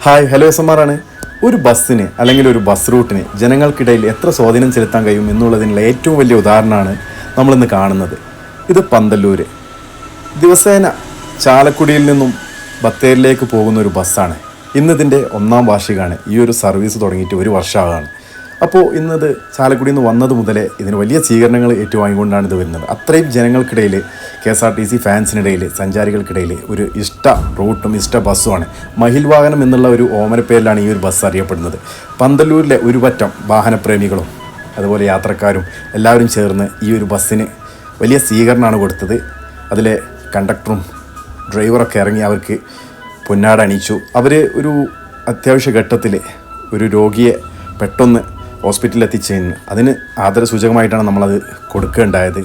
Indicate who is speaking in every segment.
Speaker 1: Hi, hello എസ്എംആറാണ്. ഒരു ബസ്സിന് അല്ലെങ്കിൽ ഒരു ബസ് റൂട്ടിന് ജനങ്ങൾക്കിടയിൽ എത്ര സ്വാധീനം ചെലുത്താൻ കഴിയും എന്നുള്ളതിനുള്ള ഏറ്റവും വലിയ ഉദാഹരണമാണ് നമ്മളിന്ന് കാണുന്നത്. ഇത് പന്തല്ലൂർ. ദിവസേന ചാലക്കുടിയിൽ നിന്നും ബത്തേരിയിലേക്ക് പോകുന്ന ഒരു ബസ്സാണ്. ഇന്നിതിൻ്റെ 1-ാം വാർഷികമാണ്. ഈ ഒരു സർവീസ് തുടങ്ങിയിട്ട് 1 വർഷമാകാണ്. അപ്പോൾ ഇന്നത് ചാലക്കുടിയിൽ നിന്ന് വന്നത് മുതലേ ഇതിന് വലിയ സ്വീകരണങ്ങൾ ഏറ്റുവാങ്ങിക്കൊണ്ടാണ് ഇത് വരുന്നത്. അത്രയും ജനങ്ങൾക്കിടയിൽ, KSRTC ഫാൻസിനിടയിൽ, സഞ്ചാരികൾക്കിടയിൽ ഒരു ഇഷ്ട റൂട്ടും ഇഷ്ട ബസ്സുമാണ്. മഹിൽ വാഹനം എന്നുള്ള ഒരു ഓമനപ്പേരിലാണ് ഈ ഒരു ബസ് അറിയപ്പെടുന്നത്. പന്തല്ലൂരിലെ ഒരു പറ്റം വാഹനപ്രേമികളും അതുപോലെ യാത്രക്കാരും എല്ലാവരും ചേർന്ന് ഈ ഒരു ബസ്സിന് വലിയ സ്വീകരണമാണ് കൊടുത്തത്. അതിലെ കണ്ടക്ടറും ഡ്രൈവറൊക്കെ ഇറങ്ങി അവർക്ക് പൊന്നാട അണിയിച്ചു. അവർ ഒരു അത്യാവശ്യ ഘട്ടത്തിൽ ഒരു രോഗിയെ പെട്ടെന്ന് ഹോസ്പിറ്റലിൽ എത്തിച്ചതിന് അതിന് ആദരസൂചകമായിട്ടാണ് നമ്മളത് കൊടുക്കുകയുണ്ടായത്.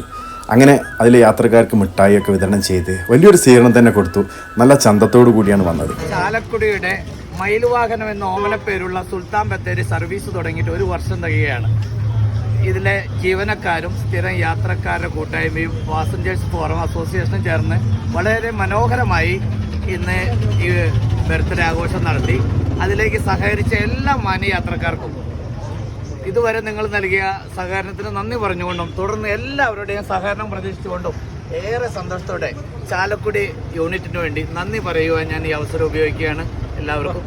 Speaker 1: അങ്ങനെ അതിലെ യാത്രക്കാർക്ക് മിഠായിയൊക്കെ വിതരണം ചെയ്ത് വലിയൊരു സ്വീകരണം തന്നെ കൊടുത്തു. നല്ല ചന്തത്തോടു കൂടിയാണ് വന്നത്.
Speaker 2: ചാലക്കുടിയുടെ മയിൽവാഹനം എന്ന ഓമനപ്പേരുള്ള സുൽത്താൻ ബത്തേരി സർവീസ് തുടങ്ങിയിട്ട് 1 വർഷം തികയാണ്. ഇതിലെ ജീവനക്കാരും സ്ഥിരം യാത്രക്കാരുടെ കൂട്ടായ്മയും പാസഞ്ചേഴ്സ് ഫോറം അസോസിയേഷനും ചേർന്ന് വളരെ മനോഹരമായി ഇന്ന് ഈ ബർത്ത്ഡേ ആഘോഷം നടത്തി. അതിലേക്ക് സഹകരിച്ച എല്ലാ മാന്യ യാത്രക്കാർക്കും ഇതുവരെ നിങ്ങൾ നൽകിയ സഹകരണത്തിന് നന്ദി പറഞ്ഞുകൊണ്ടും തുടർന്ന് എല്ലാവരുടെയും സഹകരണം പ്രതീക്ഷിച്ചുകൊണ്ടും ഏറെ സന്തോഷത്തോടെ ചാലക്കുടി യൂണിറ്റിന് വേണ്ടി നന്ദി പറയുവാൻ ഞാൻ ഈ അവസരം ഉപയോഗിക്കുകയാണ്. എല്ലാവർക്കും